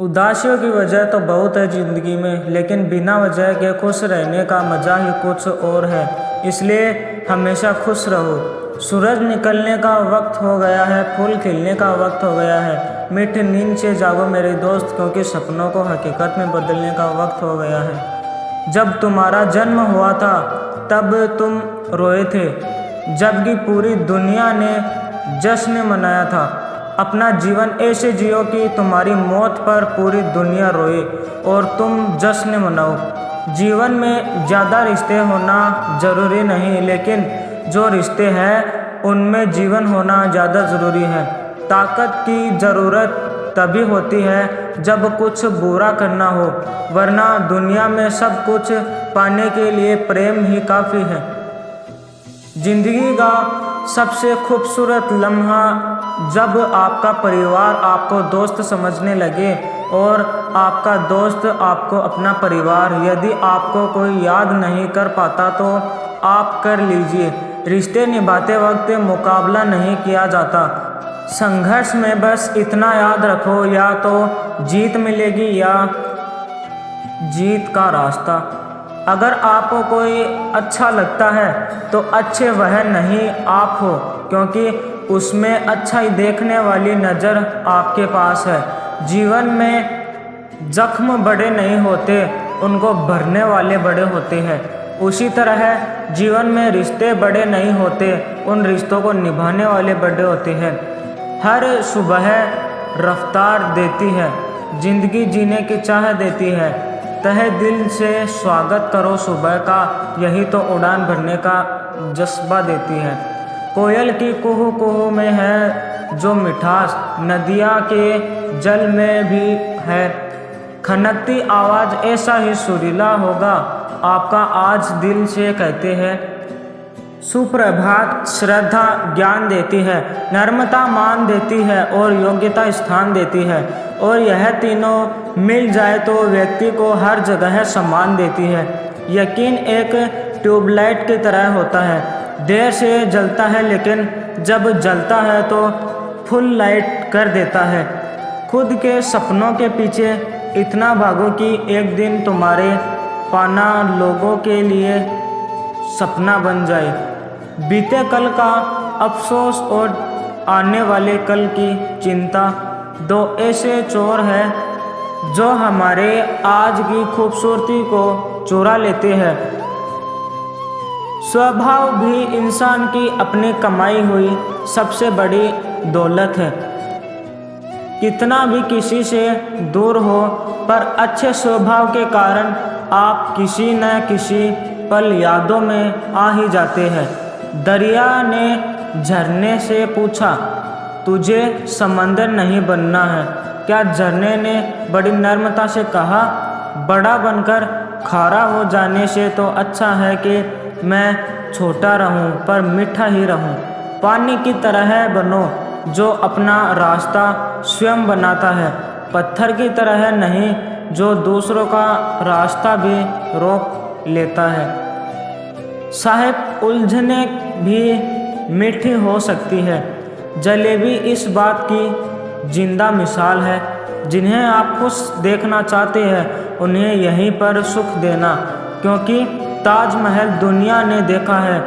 उदासियों की वजह तो बहुत है ज़िंदगी में, लेकिन बिना वजह के खुश रहने का मज़ा ही कुछ और है। इसलिए हमेशा खुश रहो। सूरज निकलने का वक्त हो गया है, फूल खिलने का वक्त हो गया है। मीठी नींद से जागो मेरे दोस्त, क्योंकि सपनों को हकीकत में बदलने का वक्त हो गया है। जब तुम्हारा जन्म हुआ था तब तुम रोए थे, जबकि पूरी दुनिया ने जश्न मनाया था। अपना जीवन ऐसे जियो कि तुम्हारी मौत पर पूरी दुनिया रोए और तुम जश्न मनाओ। जीवन में ज़्यादा रिश्ते होना ज़रूरी नहीं, लेकिन जो रिश्ते हैं उनमें जीवन होना ज़्यादा ज़रूरी है। ताकत की ज़रूरत तभी होती है जब कुछ बुरा करना हो, वरना दुनिया में सब कुछ पाने के लिए प्रेम ही काफ़ी है। जिंदगी का सबसे खूबसूरत लम्हा जब आपका परिवार आपको दोस्त समझने लगे और आपका दोस्त आपको अपना परिवार। यदि आपको कोई याद नहीं कर पाता तो आप कर लीजिए। रिश्ते निभाते वक्त मुकाबला नहीं किया जाता। संघर्ष में बस इतना याद रखो, या तो जीत मिलेगी या जीत का रास्ता। अगर आपको कोई अच्छा लगता है तो अच्छे वह नहीं आप हो, क्योंकि उसमें अच्छाई देखने वाली नज़र आपके पास है। जीवन में जख्म बड़े नहीं होते, उनको भरने वाले बड़े होते हैं। उसी तरह जीवन में रिश्ते बड़े नहीं होते, उन रिश्तों को निभाने वाले बड़े होते हैं। हर सुबह रफ्तार देती है, ज़िंदगी जीने की चाह देती है। तहे दिल से स्वागत करो सुबह का, यही तो उड़ान भरने का जज्बा देती है। कोयल की कुहू कुहू में है जो मिठास, नदियाँ के जल में भी है। खनकती आवाज़ ऐसा ही सुरीला होगा आपका, आज दिल से कहते हैं। सुप्रभात श्रद्धा ज्ञान देती है, नम्रता मान देती है और योग्यता स्थान देती है। और यह तीनों मिल जाए तो व्यक्ति को हर जगह सम्मान देती है। यकीन एक ट्यूबलाइट की तरह होता है, देर से जलता है लेकिन जब जलता है तो फुल लाइट कर देता है। खुद के सपनों के पीछे इतना भागो कि एक दिन तुम्हारे पाना लोगों के लिए सपना बन जाए। बीते कल का अफसोस और आने वाले कल की चिंता दो ऐसे चोर हैं जो हमारे आज की खूबसूरती को चुरा लेते हैं। स्वभाव भी इंसान की अपनी कमाई हुई सबसे बड़ी दौलत है। कितना भी किसी से दूर हो, पर अच्छे स्वभाव के कारण आप किसी न किसी पल यादों में आ ही जाते हैं। दरिया ने झरने से पूछा, तुझे समंदर नहीं बनना है क्या? झरने ने बड़ी नम्रता से कहा, बड़ा बनकर खारा हो जाने से तो अच्छा है कि मैं छोटा रहूं पर मीठा ही रहूं। पानी की तरह बनो जो अपना रास्ता स्वयं बनाता है, पत्थर की तरह नहीं जो दूसरों का रास्ता भी रोक लेता है। साहिब उलझने भी मीठी हो सकती है। जलेबी इस बात की जिंदा मिसाल है, जिन्हें आप खुश देखना चाहते हैं उन्हें यहीं पर सुख देना, क्योंकि ताजमहल दुनिया ने देखा है,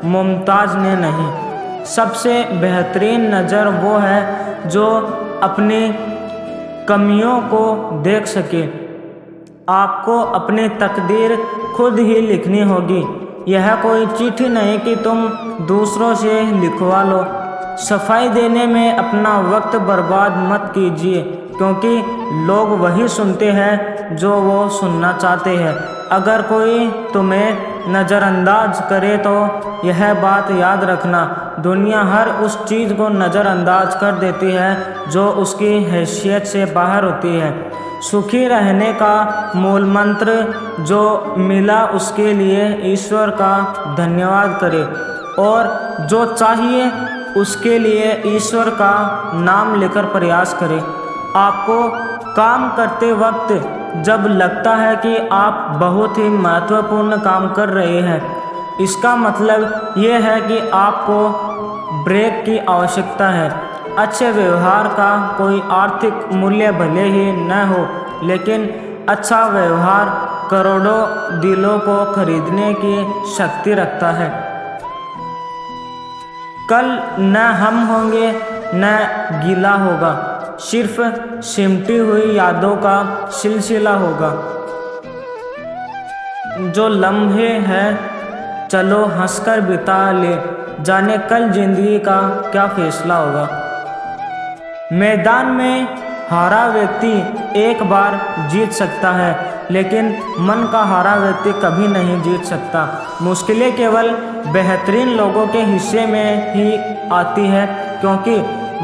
मुमताज़ ने नहीं। सबसे बेहतरीन नज़र वो है जो अपनी कमियों को देख सके। आपको अपनी तकदीर खुद ही लिखनी होगी। यह कोई चिट्ठी नहीं कि तुम दूसरों से लिखवा लो। सफाई देने में अपना वक्त बर्बाद मत कीजिए, क्योंकि लोग वही सुनते हैं जो वो सुनना चाहते हैं। अगर कोई तुम्हें नज़रअंदाज करे तो यह बात याद रखना, दुनिया हर उस चीज़ को नज़रअंदाज कर देती है जो उसकी हैसियत से बाहर होती है। सुखी रहने का मूल मंत्र जो मिला उसके लिए ईश्वर का धन्यवाद करे, और जो चाहिए उसके लिए ईश्वर का नाम लेकर प्रयास करें। आपको काम करते वक्त जब लगता है कि आप बहुत ही महत्वपूर्ण काम कर रहे हैं, इसका मतलब ये है कि आपको ब्रेक की आवश्यकता है। अच्छे व्यवहार का कोई आर्थिक मूल्य भले ही न हो, लेकिन अच्छा व्यवहार करोड़ों दिलों को खरीदने की शक्ति रखता है। कल न हम होंगे न गीला होगा, सिर्फ सिमटी हुई यादों का सिलसिला होगा। जो लम्हे हैं चलो हंसकर बिता ले, जाने कल जिंदगी का क्या फैसला होगा। मैदान में हारा व्यक्ति एक बार जीत सकता है, लेकिन मन का हारा व्यक्ति कभी नहीं जीत सकता। मुश्किलें केवल बेहतरीन लोगों के हिस्से में ही आती है, क्योंकि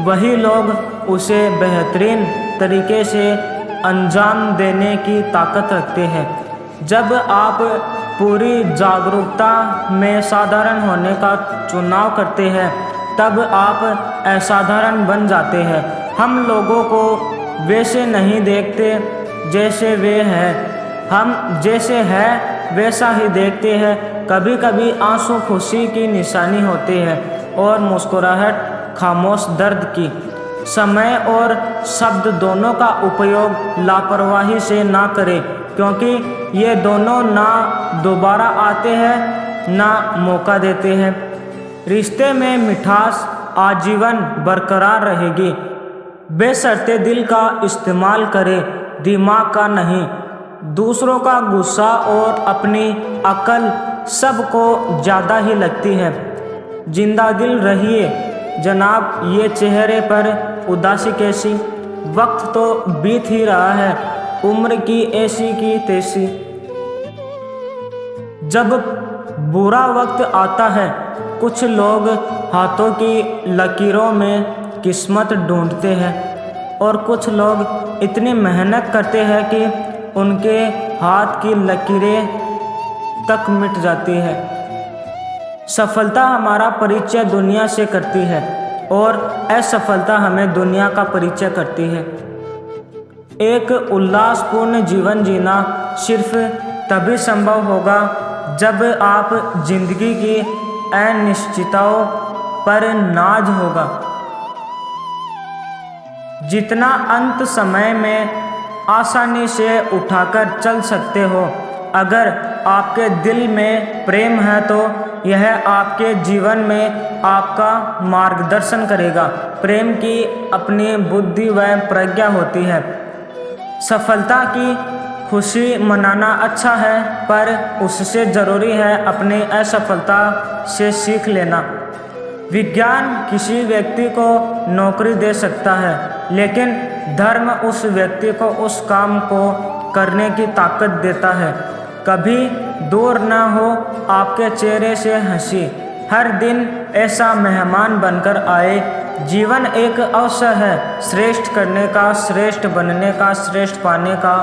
वही लोग उसे बेहतरीन तरीके से अंजाम देने की ताकत रखते हैं। जब आप पूरी जागरूकता में साधारण होने का चुनाव करते हैं, तब आप असाधारण बन जाते हैं। हम लोगों को वैसे नहीं देखते जैसे वे हैं, हम जैसे हैं वैसा ही देखते हैं। कभी कभी आंसू खुशी की निशानी होते हैं और मुस्कुराहट खामोश दर्द की। समय और शब्द दोनों का उपयोग लापरवाही से ना करें, क्योंकि ये दोनों ना दोबारा आते हैं ना मौका देते हैं। रिश्ते में मिठास आजीवन बरकरार रहेगी। बेशर्ते दिल का इस्तेमाल करें, दिमाग का नहीं। दूसरों का गुस्सा और अपनी अकल सबको ज़्यादा ही लगती है। जिंदा दिल रहिए जनाब, ये चेहरे पर उदासी कैसी। वक्त तो बीत ही रहा है, उम्र की ऐसी की तैसी। जब बुरा वक्त आता है, कुछ लोग हाथों की लकीरों में किस्मत ढूंढते हैं और कुछ लोग इतनी मेहनत करते हैं कि उनके हाथ की लकीरें तक मिट जाती है। सफलता हमारा परिचय दुनिया से करती है और असफलता हमें दुनिया का परिचय करती है। एक उल्लासपूर्ण जीवन जीना सिर्फ तभी संभव होगा जब आप जिंदगी की अनिश्चितताओं पर नाज होगा। जितना अंत समय में आसानी से उठाकर चल सकते हो। अगर आपके दिल में प्रेम है तो यह आपके जीवन में आपका मार्गदर्शन करेगा। प्रेम की अपनी बुद्धि व प्रज्ञा होती है। सफलता की खुशी मनाना अच्छा है, पर उससे ज़रूरी है अपनी असफलता से सीख लेना। विज्ञान किसी व्यक्ति को नौकरी दे सकता है, लेकिन धर्म उस व्यक्ति को उस काम को करने की ताकत देता है। कभी दूर न हो आपके चेहरे से हंसी, हर दिन ऐसा मेहमान बनकर आए। जीवन एक अवसर है श्रेष्ठ करने का, श्रेष्ठ बनने का, श्रेष्ठ पाने का।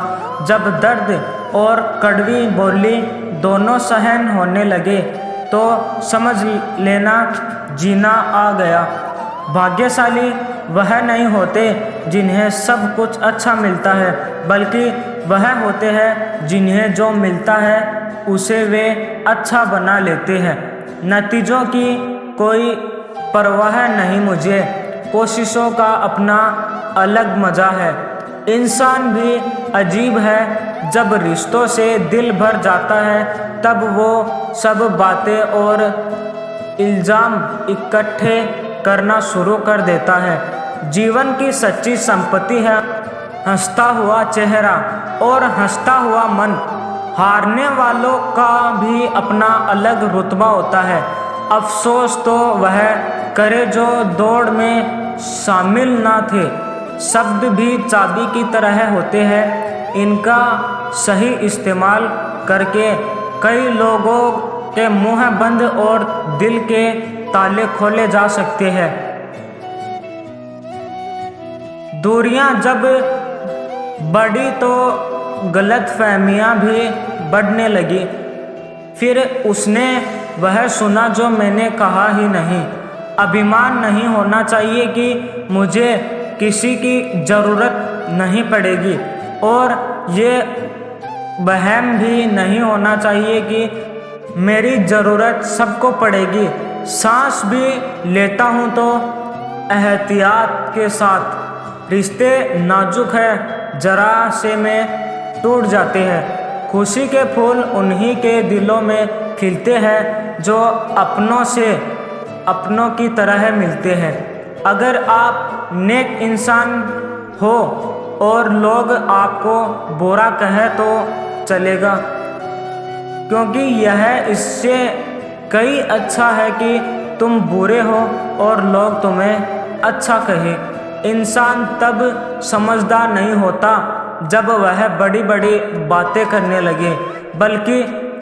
जब दर्द और कड़वी बोली दोनों सहन होने लगे तो समझ लेना जीना आ गया। भाग्यशाली वह नहीं होते जिन्हें सब कुछ अच्छा मिलता है, बल्कि वह होते हैं जिन्हें जो मिलता है उसे वे अच्छा बना लेते हैं। नतीजों की कोई परवाह नहीं मुझे, कोशिशों का अपना अलग मज़ा है। इंसान भी अजीब है, जब रिश्तों से दिल भर जाता है तब वो सब बातें और इल्ज़ाम इकट्ठे करना शुरू कर देता है। जीवन की सच्ची संपत्ति है हंसता हुआ चेहरा और हंसता हुआ मन। हारने वालों का भी अपना अलग रुतबा होता है। अफसोस तो वह करे जो दौड़ में शामिल ना थे। शब्द भी चाबी की तरह होते हैं, इनका सही इस्तेमाल करके कई लोगों के मुंह बंद और दिल के ताले खोले जा सकते हैं। दूरियां जब बढ़ी तो गलतफहमियां भी बढ़ने लगी। फिर उसने वह सुना जो मैंने कहा ही नहीं। अभिमान नहीं होना चाहिए कि मुझे किसी की ज़रूरत नहीं पड़ेगी, और ये वहम भी नहीं होना चाहिए कि मेरी ज़रूरत सबको पड़ेगी। सांस भी लेता हूँ तो एहतियात के साथ। रिश्ते नाजुक है, जरा से में टूट जाते हैं। खुशी के फूल उन्हीं के दिलों में खिलते हैं जो अपनों से अपनों की तरह मिलते हैं। अगर आप नेक इंसान हो और लोग आपको बुरा कहे तो चलेगा, क्योंकि यह इससे कई अच्छा है कि तुम बुरे हो और लोग तुम्हें अच्छा कहे। इंसान तब समझदार नहीं होता जब वह बड़ी बड़ी बातें करने लगे, बल्कि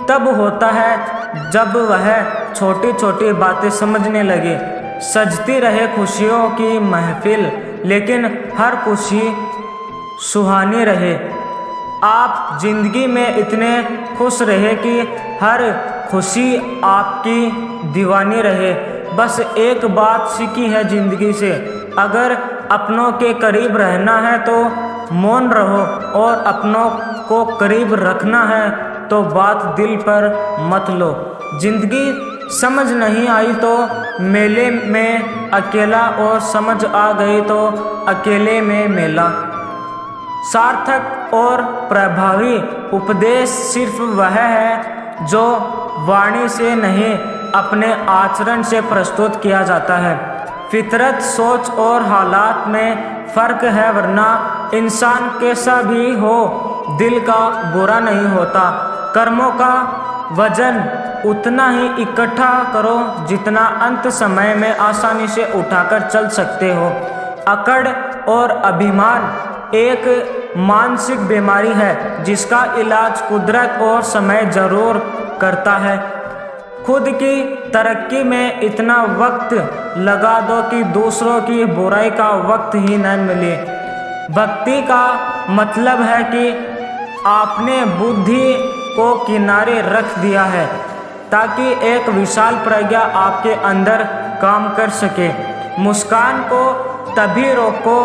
तब होता है जब वह छोटी छोटी बातें समझने लगे। सजती रहे खुशियों की महफिल, लेकिन हर खुशी सुहानी रहे। आप जिंदगी में इतने खुश रहे कि हर खुशी आपकी दीवानी रहे। बस एक बात सीखी है जिंदगी से, अगर अपनों के करीब रहना है तो मौन रहो, और अपनों को करीब रखना है तो बात दिल पर मत लो। जिंदगी समझ नहीं आई तो मेले में अकेला, और समझ आ गई तो अकेले में मेला। सार्थक और प्रभावी उपदेश सिर्फ वह है जो वाणी से नहीं, अपने आचरण से प्रस्तुत किया जाता है। फितरत, सोच और हालात में फ़र्क है, वरना इंसान कैसा भी हो दिल का बुरा नहीं होता। कर्मों का वजन उतना ही इकट्ठा करो जितना अंत समय में आसानी से उठाकर चल सकते हो। अकड़ और अभिमान एक मानसिक बीमारी है जिसका इलाज कुदरत और समय जरूर करता है। खुद की तरक्की में इतना वक्त लगा दो कि दूसरों की बुराई का वक्त ही न मिले। भक्ति का मतलब है कि आपने बुद्धि को किनारे रख दिया है ताकि एक विशाल प्रज्ञा आपके अंदर काम कर सके। मुस्कान को तभी रोको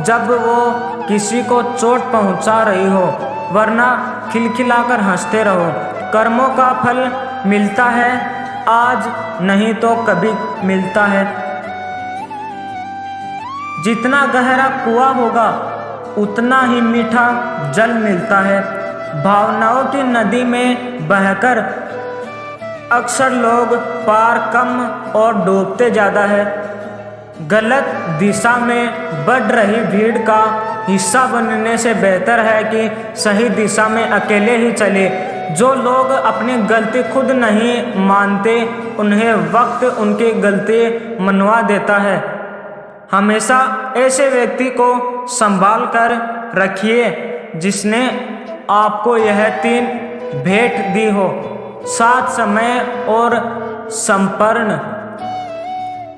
जब वो किसी को चोट पहुंचा रही हो, वरना खिलखिलाकर हंसते रहो। कर्मों का फल मिलता है, आज नहीं तो कभी मिलता है। जितना गहरा कुआं होगा उतना ही मीठा जल मिलता है। भावनाओं की नदी में बहकर अक्सर लोग पार कम और डूबते ज़्यादा है। गलत दिशा में बढ़ रही भीड़ का हिस्सा बनने से बेहतर है कि सही दिशा में अकेले ही चले। जो लोग अपनी गलती खुद नहीं मानते, उन्हें वक्त उनकी गलती मनवा देता है। हमेशा ऐसे व्यक्ति को संभाल कर रखिए जिसने आपको यह 3 भेंट दी हो: साथ, समय और संपर्न।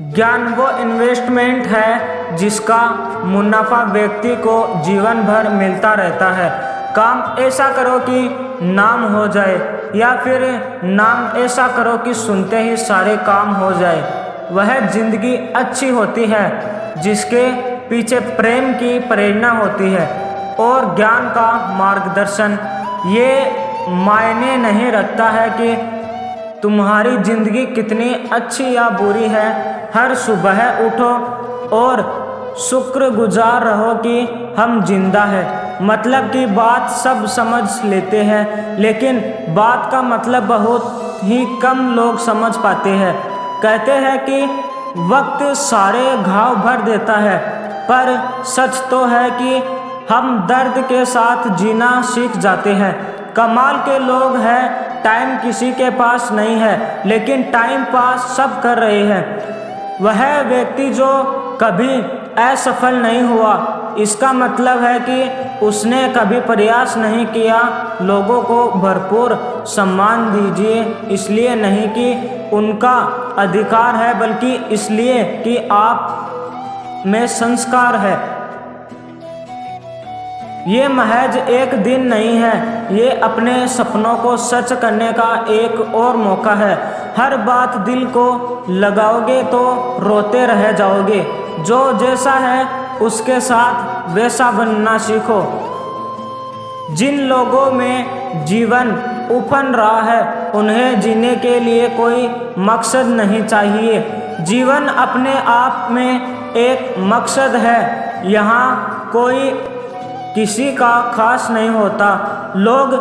ज्ञान वो इन्वेस्टमेंट है जिसका मुनाफा व्यक्ति को जीवन भर मिलता रहता है। काम ऐसा करो कि नाम हो जाए, या फिर नाम ऐसा करो कि सुनते ही सारे काम हो जाए। वह जिंदगी अच्छी होती है जिसके पीछे प्रेम की प्रेरणा होती है और ज्ञान का मार्गदर्शन। ये मायने नहीं रखता है कि तुम्हारी जिंदगी कितनी अच्छी या बुरी है। हर सुबह उठो और शुक्रगुजार रहो कि हम जिंदा हैं। मतलब की बात सब समझ लेते हैं, लेकिन बात का मतलब बहुत ही कम लोग समझ पाते हैं। कहते हैं कि वक्त सारे घाव भर देता है, पर सच तो है कि हम दर्द के साथ जीना सीख जाते हैं। कमाल के लोग हैं, टाइम किसी के पास नहीं है, लेकिन टाइम पास सब कर रहे हैं। वह व्यक्ति जो कभी असफल नहीं हुआ, इसका मतलब है कि उसने कभी प्रयास नहीं किया। लोगों को भरपूर सम्मान दीजिए, इसलिए नहीं कि उनका अधिकार है, बल्कि इसलिए कि आप में संस्कार है। ये महज एक दिन नहीं है, ये अपने सपनों को सच करने का एक और मौका है। हर बात दिल को लगाओगे तो रोते रह जाओगे। जो जैसा है उसके साथ वैसा बनना सीखो। जिन लोगों में जीवन उफन रहा है, उन्हें जीने के लिए कोई मकसद नहीं चाहिए। जीवन अपने आप में एक मकसद है। यहाँ कोई किसी का खास नहीं होता। लोग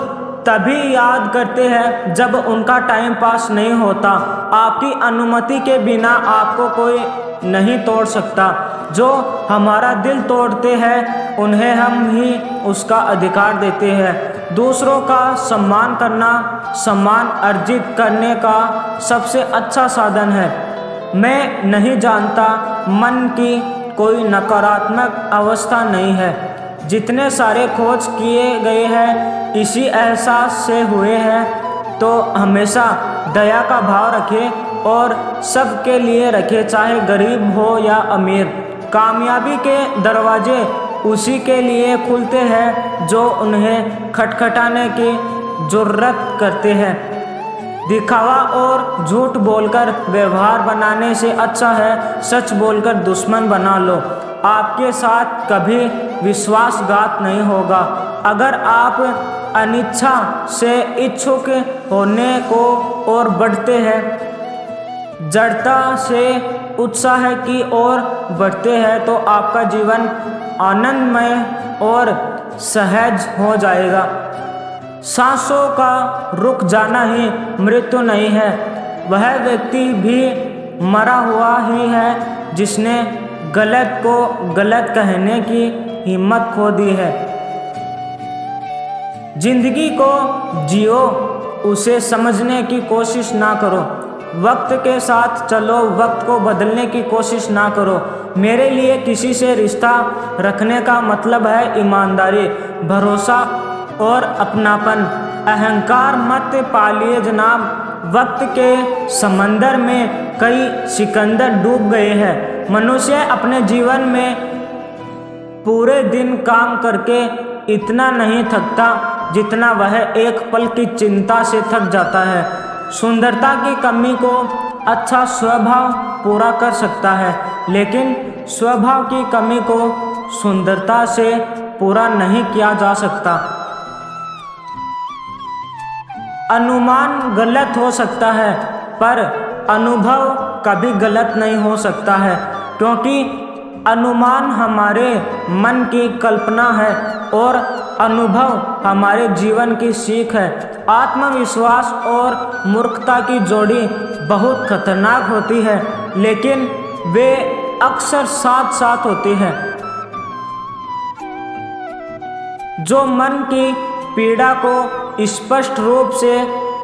तभी याद करते हैं जब उनका टाइम पास नहीं होता। आपकी अनुमति के बिना आपको कोई नहीं तोड़ सकता। जो हमारा दिल तोड़ते हैं उन्हें हम ही उसका अधिकार देते हैं। दूसरों का सम्मान करना सम्मान अर्जित करने का सबसे अच्छा साधन है। मैं नहीं जानता, मन की कोई नकारात्मक अवस्था नहीं है। जितने सारे खोज किए गए हैं इसी एहसास से हुए हैं। तो हमेशा दया का भाव रखें और सबके लिए रखें, चाहे गरीब हो या अमीर। कामयाबी के दरवाजे उसी के लिए खुलते हैं जो उन्हें खटखटाने की जुर्रत करते हैं। दिखावा और झूठ बोलकर व्यवहार बनाने से अच्छा है सच बोलकर दुश्मन बना लो। आपके साथ कभी विश्वासघात नहीं होगा। अगर आप अनिच्छा से इच्छुक होने को और बढ़ते हैं, जड़ता से उत्साह की ओर बढ़ते हैं, तो आपका जीवन आनंदमय और सहज हो जाएगा। सांसों का रुक जाना ही मृत्यु नहीं है। वह व्यक्ति भी मरा हुआ ही है जिसने गलत को गलत कहने की हिम्मत खो दी है। जिंदगी को जियो, उसे समझने की कोशिश ना करो। वक्त के साथ चलो, वक्त को बदलने की कोशिश ना करो। मेरे लिए किसी से रिश्ता रखने का मतलब है ईमानदारी, भरोसा और अपनापन। अहंकार मत पालिए जनाब। वक्त के समंदर में कई सिकंदर डूब गए हैं। मनुष्य अपने जीवन में पूरे दिन काम करके इतना नहीं थकता जितना वह एक पल की चिंता से थक जाता है। सुंदरता की कमी को अच्छा स्वभाव पूरा कर सकता है, लेकिन स्वभाव की कमी को सुंदरता से पूरा नहीं किया जा सकता। अनुमान गलत हो सकता है पर अनुभव कभी गलत नहीं हो सकता है, क्योंकि अनुमान हमारे मन की कल्पना है और अनुभव हमारे जीवन की सीख है। आत्मविश्वास और मूर्खता की जोड़ी बहुत खतरनाक होती है, लेकिन वे अक्सर साथ साथ होती है। जो मन की पीड़ा को स्पष्ट रूप से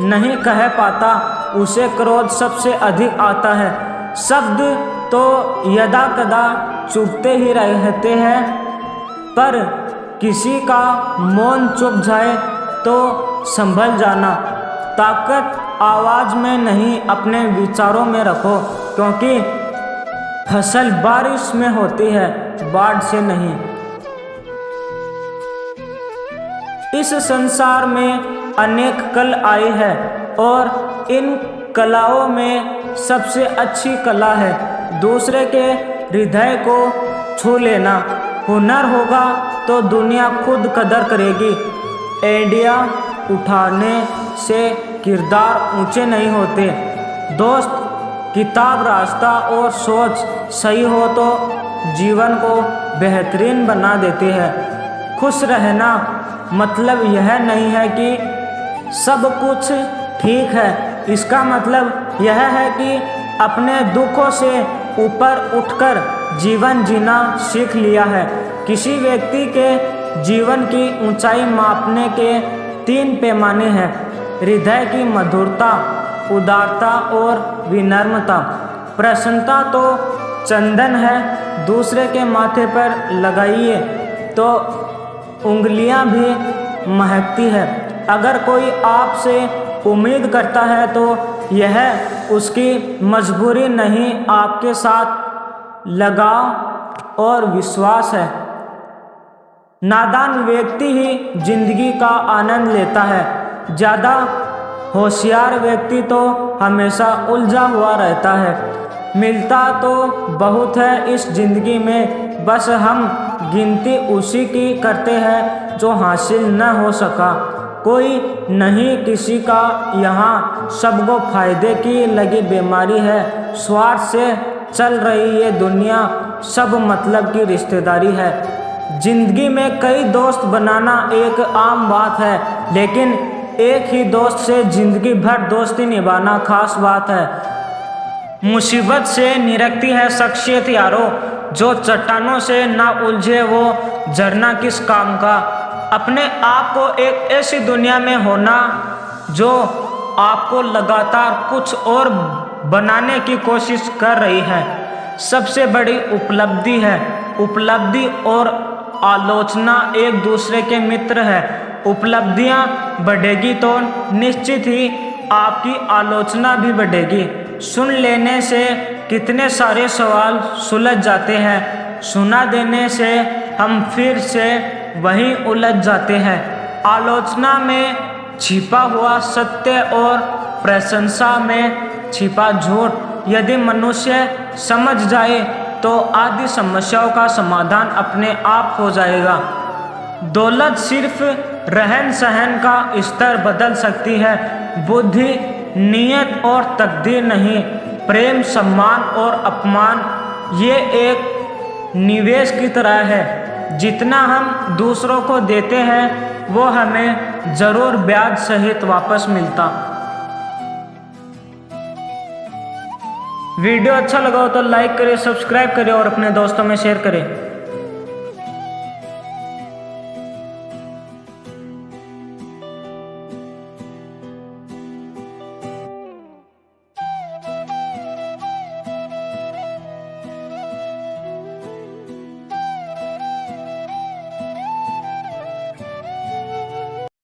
नहीं कह पाता उसे क्रोध सबसे अधिक आता है। शब्द तो यदा कदा चुभते ही रहते हैं, पर किसी का मौन चुप जाए तो संभल जाना। ताकत आवाज़ में नहीं अपने विचारों में रखो, क्योंकि फसल बारिश में होती है, बाढ़ से नहीं। इस संसार में अनेक कल आए हैं और इन कलाओं में सबसे अच्छी कला है दूसरे के हृदय को छू लेना। हुनर होगा तो दुनिया खुद कदर करेगी। आइडिया उठाने से किरदार ऊंचे नहीं होते। दोस्त, किताब, रास्ता और सोच सही हो तो जीवन को बेहतरीन बना देती है। खुश रहना मतलब यह नहीं है कि सब कुछ ठीक है। इसका मतलब यह है कि अपने दुखों से ऊपर उठकर जीवन जीना सीख लिया है। किसी व्यक्ति के जीवन की ऊंचाई मापने के 3 पैमाने हैं: हृदय की मधुरता, उदारता और विनम्रता। प्रसन्नता तो चंदन है, दूसरे के माथे पर लगाइए तो उंगलियां भी महकती है। अगर कोई आपसे उम्मीद करता है तो यह उसकी मजबूरी नहीं, आपके साथ लगाव और विश्वास है। नादान व्यक्ति ही जिंदगी का आनंद लेता है। ज़्यादा होशियार व्यक्ति तो हमेशा उलझा हुआ रहता है। मिलता तो बहुत है इस जिंदगी में, बस हम गिनती उसी की करते हैं जो हासिल न हो सका। कोई नहीं किसी का यहाँ, सबको फायदे की लगी बीमारी है। स्वार्थ से चल रही ये दुनिया सब मतलब की रिश्तेदारी है। जिंदगी में कई दोस्त बनाना एक आम बात है, लेकिन एक ही दोस्त से जिंदगी भर दोस्ती निभाना खास बात है। मुसीबत से निरखती है शख्सियत यारो, जो चट्टानों से ना उलझे वो झरना किस काम का। अपने आप को एक ऐसी दुनिया में होना जो आपको लगातार कुछ और बनाने की कोशिश कर रही है, सबसे बड़ी उपलब्धि है। उपलब्धि और आलोचना एक दूसरे के मित्र है। उपलब्धियां बढ़ेगी तो निश्चित ही आपकी आलोचना भी बढ़ेगी। सुन लेने से कितने सारे सवाल सुलझ जाते हैं, सुना देने से हम फिर से वहीं उलझ जाते हैं। आलोचना में छिपा हुआ सत्य और प्रशंसा में छिपा झूठ यदि मनुष्य समझ जाए तो आदि समस्याओं का समाधान अपने आप हो जाएगा। दौलत सिर्फ रहन सहन का स्तर बदल सकती है, बुद्धि, नियत और तकदीर नहीं। प्रेम, सम्मान और अपमान ये एक निवेश की तरह है। जितना हम दूसरों को देते हैं वो हमें जरूर ब्याज सहित वापस मिलता। वीडियो अच्छा लगा हो तो लाइक करें, सब्सक्राइब करें और अपने दोस्तों में शेयर करें।